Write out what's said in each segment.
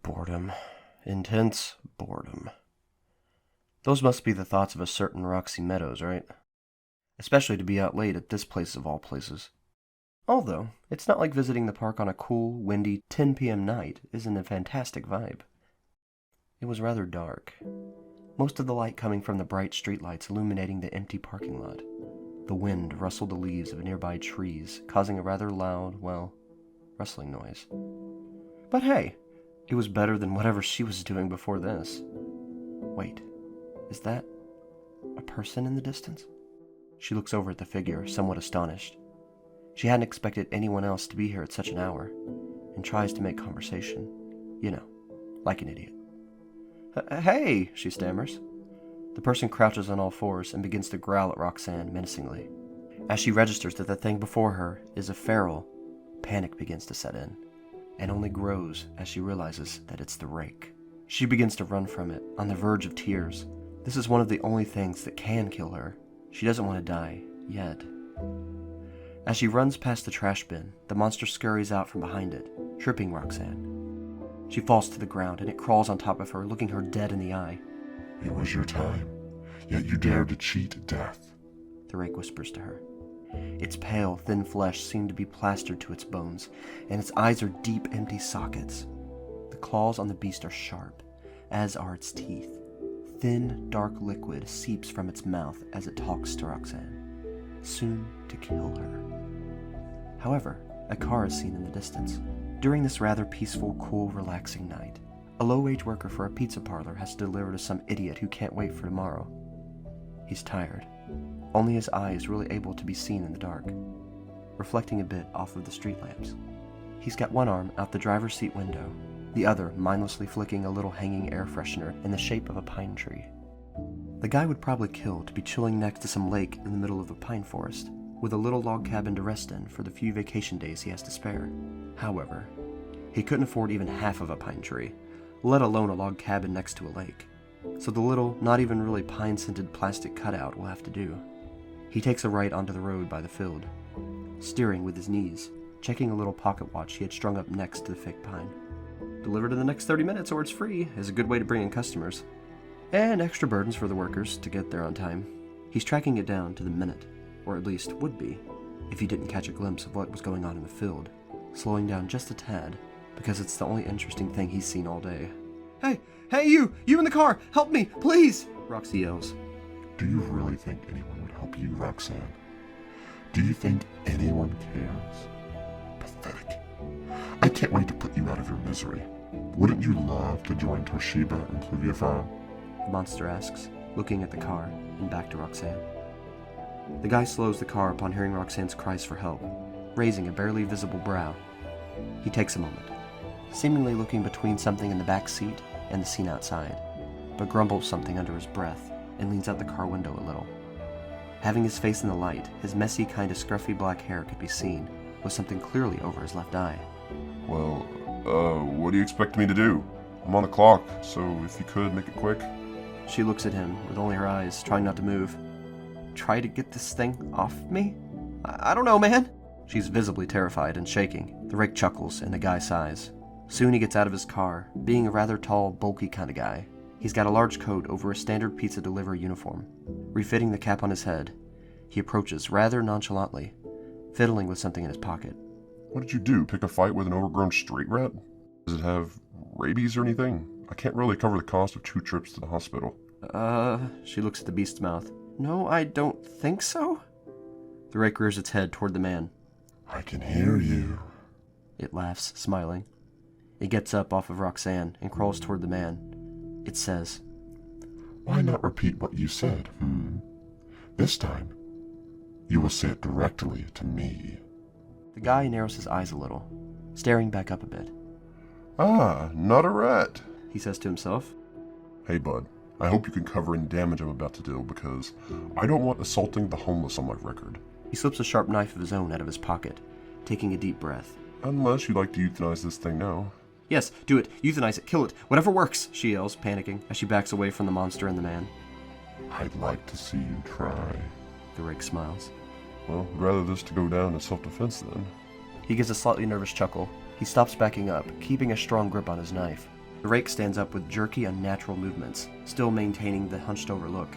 Boredom. Intense boredom. Those must be the thoughts of a certain Roxy Meadows, right? Especially to be out late at this place of all places. Although, it's not like visiting the park on a cool, windy 10 p.m. night isn't a fantastic vibe. It was rather dark. Most of the light coming from the bright streetlights illuminating the empty parking lot. The wind rustled the leaves of nearby trees, causing a rather loud, rustling noise. But hey, it was better than whatever she was doing before this. Wait, is that a person in the distance? She looks over at the figure, somewhat astonished. She hadn't expected anyone else to be here at such an hour, and tries to make conversation. Like an idiot. Hey, she stammers. The person crouches on all fours and begins to growl at Roxanne menacingly. As she registers that the thing before her is a feral, panic begins to set in, and only grows as she realizes that it's the rake. She begins to run from it, on the verge of tears. This is one of the only things that can kill her. She doesn't want to die, yet. As she runs past the trash bin, the monster scurries out from behind it, tripping Roxanne. She falls to the ground, and it crawls on top of her, looking her dead in the eye. It was your time, yet you dared to cheat death, the rake whispers to her. Its pale, thin flesh seemed to be plastered to its bones, and its eyes are deep, empty sockets. The claws on the beast are sharp, as are its teeth. Thin, dark liquid seeps from its mouth as it talks to Roxanne, soon to kill her. However, a car is seen in the distance. During this rather peaceful, cool, relaxing night, a low-wage worker for a pizza parlor has to deliver to some idiot who can't wait for tomorrow. He's tired. Only his eye is really able to be seen in the dark, reflecting a bit off of the street lamps. He's got one arm out the driver's seat window, the other mindlessly flicking a little hanging air freshener in the shape of a pine tree. The guy would probably kill to be chilling next to some lake in the middle of a pine forest, with a little log cabin to rest in for the few vacation days he has to spare. However, he couldn't afford even half of a pine tree, let alone a log cabin next to a lake. So the little, not even really pine-scented plastic cutout will have to do. He takes a right onto the road by the field, steering with his knees, checking a little pocket watch he had strung up next to the fake pine. Delivered in the next 30 minutes or it's free is a good way to bring in customers. And extra burdens for the workers to get there on time. He's tracking it down to the minute, or at least would be, if he didn't catch a glimpse of what was going on in the field, slowing down just a tad, because it's the only interesting thing he's seen all day. Hey, you in the car, help me, please, Roxy yells. Do you really think anyone would help you, Roxanne? Do you think anyone cares? Pathetic. I can't wait to put you out of your misery. Wouldn't you love to join Toshiba and Pluviophile? The monster asks, looking at the car and back to Roxanne. The guy slows the car upon hearing Roxanne's cries for help, raising a barely visible brow. He takes a moment, seemingly looking between something in the back seat and the scene outside, but grumbles something under his breath and leans out the car window a little. Having his face in the light, his messy, kind of scruffy black hair could be seen, with something clearly over his left eye. Well, what do you expect me to do? I'm on the clock, so if you could, make it quick. She looks at him with only her eyes, trying not to move. Try to get this thing off me? I don't know, man. She's visibly terrified and shaking. The rake chuckles and the guy sighs. Soon he gets out of his car, being a rather tall, bulky kind of guy. He's got a large coat over a standard pizza delivery uniform. Refitting the cap on his head, he approaches rather nonchalantly, fiddling with something in his pocket. What did you do? Pick a fight with an overgrown street rat? Does it have rabies or anything? I can't really cover the cost of 2 trips to the hospital. She looks at the beast's mouth. No, I don't think so. The rake rears its head toward the man. I can hear you. It laughs, smiling. It gets up off of Roxanne and crawls toward the man. It says, Why not repeat what you said, This time, you will say it directly to me. The guy narrows his eyes a little, staring back up a bit. Ah, not a rat, he says to himself. Hey, bud, I hope you can cover any damage I'm about to do, because I don't want assaulting the homeless on my record. He slips a sharp knife of his own out of his pocket, taking a deep breath. Unless you'd like to euthanize this thing now. Yes, do it. Euthanize it. Kill it. Whatever works, she yells, panicking, as she backs away from the monster and the man. I'd like to see you try. The rake smiles. Well, I'd rather this to go down in self-defense then. He gives a slightly nervous chuckle. He stops backing up, keeping a strong grip on his knife. The rake stands up with jerky, unnatural movements, still maintaining the hunched-over look.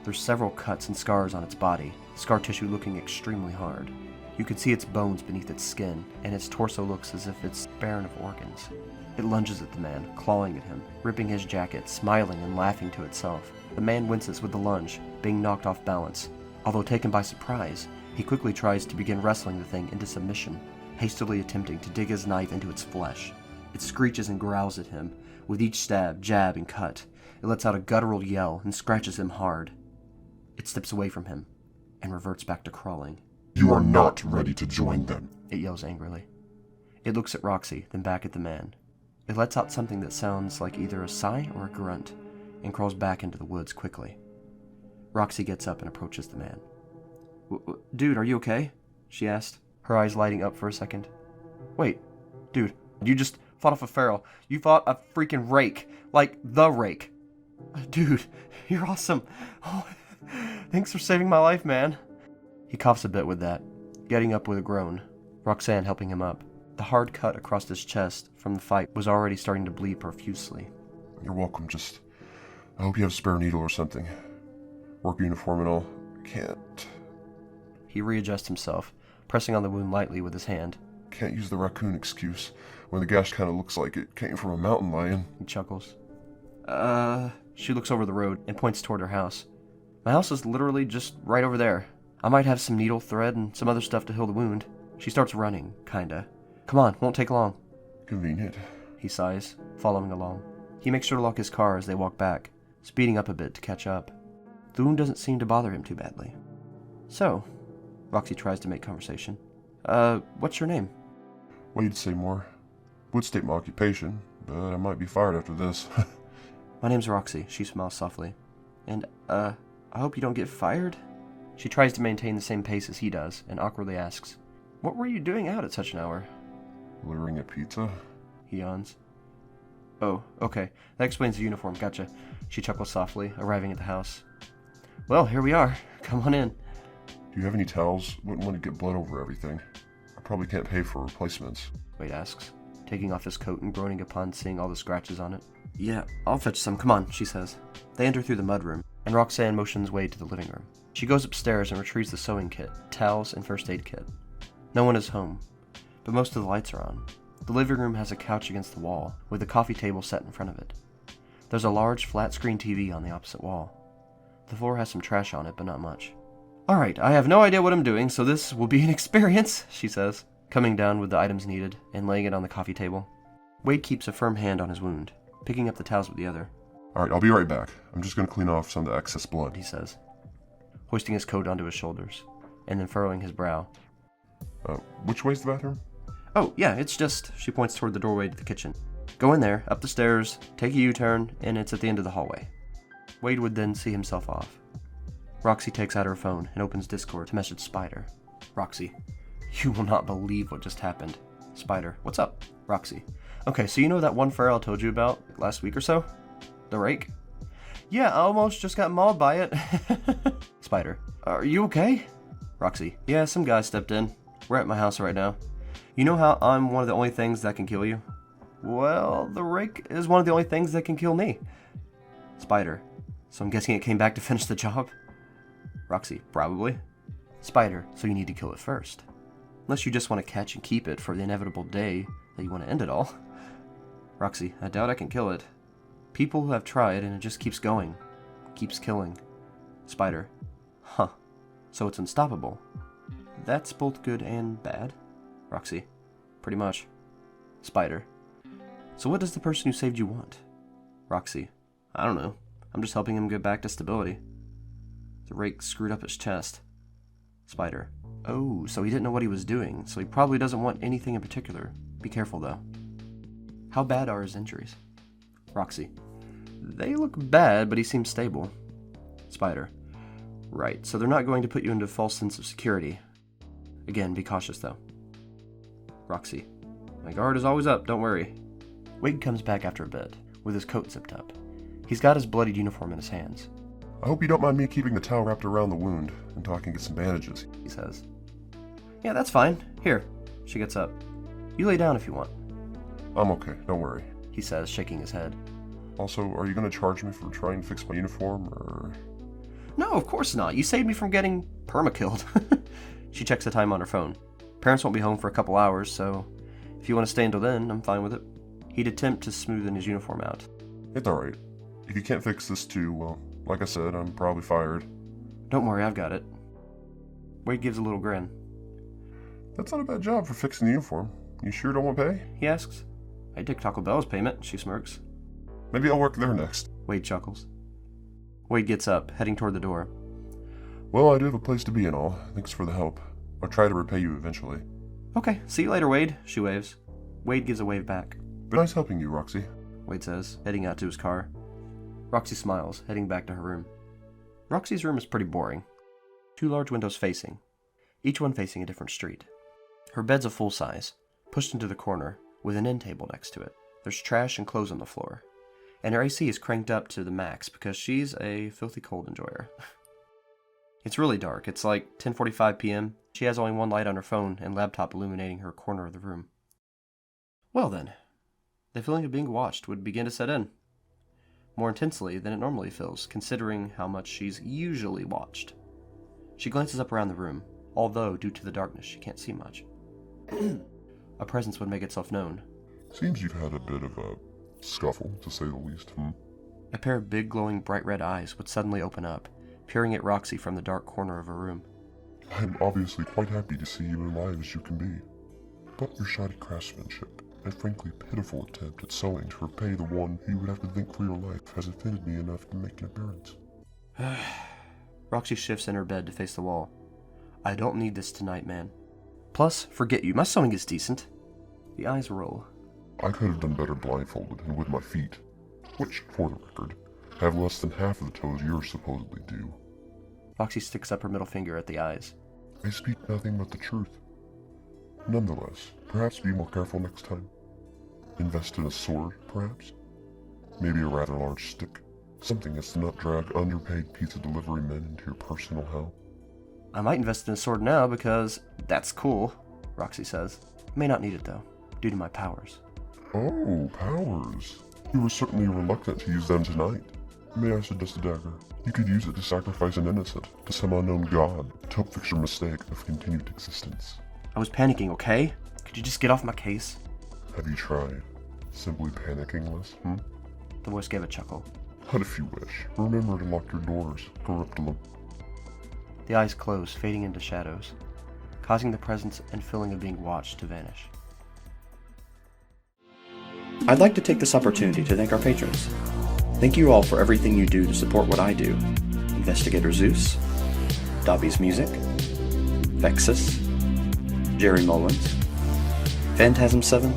There's several cuts and scars on its body, scar tissue looking extremely hard. You can see its bones beneath its skin, and its torso looks as if it's barren of organs. It lunges at the man, clawing at him, ripping his jacket, smiling and laughing to itself. The man winces with the lunge, being knocked off balance. Although taken by surprise, he quickly tries to begin wrestling the thing into submission, hastily attempting to dig his knife into its flesh. It screeches and growls at him. With each stab, jab, and cut, it lets out a guttural yell and scratches him hard. It steps away from him and reverts back to crawling. You are not ready to join them. It yells angrily. It looks at Roxy, then back at the man. It lets out something that sounds like either a sigh or a grunt, and crawls back into the woods quickly. Roxy gets up and approaches the man. Dude, are you okay? She asked, her eyes lighting up for a second. Wait, dude, you just fought off a feral. You fought a freaking rake. Like, the rake. Dude, you're awesome. Oh, thanks for saving my life, man. He coughs a bit with that, getting up with a groan, Roxanne helping him up. The hard cut across his chest from the fight was already starting to bleed profusely. You're welcome, I hope you have a spare needle or something. Work uniform and all. Can't. He readjusts himself, pressing on the wound lightly with his hand. Can't use the raccoon excuse when the gash kind of looks like it came from a mountain lion. He chuckles. She looks over the road and points toward her house. My house is literally just right over there. I might have some needle, thread, and some other stuff to heal the wound. She starts running, kinda. Come on, won't take long. Convenient. He sighs, following along. He makes sure to lock his car as they walk back, speeding up a bit to catch up. The wound doesn't seem to bother him too badly. So, Roxy tries to make conversation. What's your name? Wade Seymour. Would state my occupation, but I might be fired after this. My name's Roxy, she smiles softly. And, I hope you don't get fired? She tries to maintain the same pace as he does, and awkwardly asks, What were you doing out at such an hour? Delivering a pizza? He yawns. Oh, okay. That explains the uniform, gotcha. She chuckles softly, arriving at the house. Well, here we are. Come on in. Do you have any towels? Wouldn't want to get blood over everything. I probably can't pay for replacements. Wade asks, taking off his coat and groaning upon seeing all the scratches on it. Yeah, I'll fetch some. Come on, she says. They enter through the mudroom, and Roxanne motions Wade to the living room. She goes upstairs and retrieves the sewing kit, towels, and first aid kit. No one is home, but most of the lights are on. The living room has a couch against the wall, with a coffee table set in front of it. There's a large flat-screen TV on the opposite wall. The floor has some trash on it, but not much. Alright, I have no idea what I'm doing, so this will be an experience, she says, coming down with the items needed and laying it on the coffee table. Wade keeps a firm hand on his wound, picking up the towels with the other. Alright, I'll be right back. I'm just going to clean off some of the excess blood, He says, hoisting his coat onto his shoulders, and then furrowing his brow. Which way's the bathroom? Oh, yeah, it's just, she points toward the doorway to the kitchen. Go in there, up the stairs, take a U-turn, and it's at the end of the hallway. Wade would then see himself off. Roxy takes out her phone and opens Discord to message Spider. Roxy, you will not believe what just happened. Spider, what's up? Roxy, okay, so you know that one feral I told you about last week or so? The rake? Yeah, I almost just got mauled by it. Spider, are you okay? Roxy, yeah, some guy stepped in. We're at my house right now. You know how I'm one of the only things that can kill you? Well, the rake is one of the only things that can kill me. Spider, so I'm guessing it came back to finish the job? Roxy, probably. Spider, so you need to kill it first. Unless you just want to catch and keep it for the inevitable day that you want to end it all. Roxy, I doubt I can kill it. People have tried and it just keeps going. Keeps killing. Spider, huh. So it's unstoppable. That's both good and bad. Roxy, pretty much. Spider, so what does the person who saved you want? Roxy, I don't know. I'm just helping him get back to stability. The rake screwed up his chest. Spider, oh, so he didn't know what he was doing, so he probably doesn't want anything in particular. Be careful, though. How bad are his injuries? Roxy, they look bad, but he seems stable. Spider, right, so they're not going to put you into a false sense of security. Again, be cautious, though. Roxy, my guard is always up, don't worry. Wade comes back after a bit, with his coat zipped up. He's got his bloodied uniform in his hands. I hope you don't mind me keeping the towel wrapped around the wound until I can get some bandages, He says. Yeah, that's fine. Here. She gets up. You lay down if you want. I'm okay, don't worry. he says, shaking his head. Also, are you going to charge me for trying to fix my uniform, or... No, of course not. You saved me from getting perma-killed. She checks the time on her phone. Parents won't be home for a couple hours, so if you want to stay until then, I'm fine with it. He'd attempt to smoothen his uniform out. It's alright. If you can't fix this too, well, like I said, I'm probably fired. Don't worry, I've got it. Wade gives a little grin. That's not a bad job for fixing the uniform. You sure don't want pay? He asks. I'd take Taco Bell's payment, she smirks. Maybe I'll work there next. Wade chuckles. Wade gets up, heading toward the door. Well, I do have a place to be and all. Thanks for the help. I'll try to repay you eventually. Okay, see you later, Wade, she waves. Wade gives a wave back. Been nice helping you, Roxy. Wade says, heading out to his car. Roxy smiles, heading back to her room. Roxy's room is pretty boring. 2 large windows facing, each one facing a different street. Her bed's a full size, pushed into the corner, with an end table next to it. There's trash and clothes on the floor. And her AC is cranked up to the max because she's a filthy cold enjoyer. It's really dark. It's like 10:45 p.m. She has only one light on her phone and laptop illuminating her corner of the room. Well then, the feeling of being watched would begin to set in. More intensely than it normally feels, considering how much she's usually watched. She glances up around the room, although due to the darkness she can't see much. A presence would make itself known. Seems you've had a bit of a scuffle, to say the least, A pair of big, glowing, bright red eyes would suddenly open up, peering at Roxy from the dark corner of her room. I'm obviously quite happy to see you alive as you can be. But your shoddy craftsmanship and frankly pitiful attempt at sewing to repay the one who you would have to thank for your life has offended me enough to make an appearance. Roxy shifts in her bed to face the wall. I don't need this tonight, man. Plus, forget you, my sewing is decent. The eyes roll. I could have done better blindfolded and with my feet, which, for the record, have less than half of the toes yours supposedly do. Roxy sticks up her middle finger at the eyes. I speak nothing but the truth. Nonetheless, perhaps be more careful next time. Invest in a sword, perhaps? Maybe a rather large stick. Something that's to not drag underpaid pizza delivery men into your personal hell. I might invest in a sword now because that's cool, Roxy says. May not need it though, due to my powers. Oh, powers. You were certainly reluctant to use them tonight. May I suggest a dagger? You could use it to sacrifice an innocent to some unknown god to help fix your mistake of continued existence. I was panicking, okay? Could you just get off my case? Have you tried simply panicking less, The voice gave a chuckle. But if you wish, remember to lock your doors, Corruptulum. The eyes close, fading into shadows, causing the presence and feeling of being watched to vanish. I'd like to take this opportunity to thank our patrons. Thank you all for everything you do to support what I do. Investigator Zeus, Dobby's Music, Vexus, Jerry Mullins, Phantasm 7,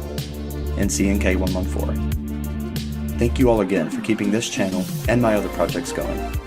and CNK114. Thank you all again for keeping this channel and my other projects going.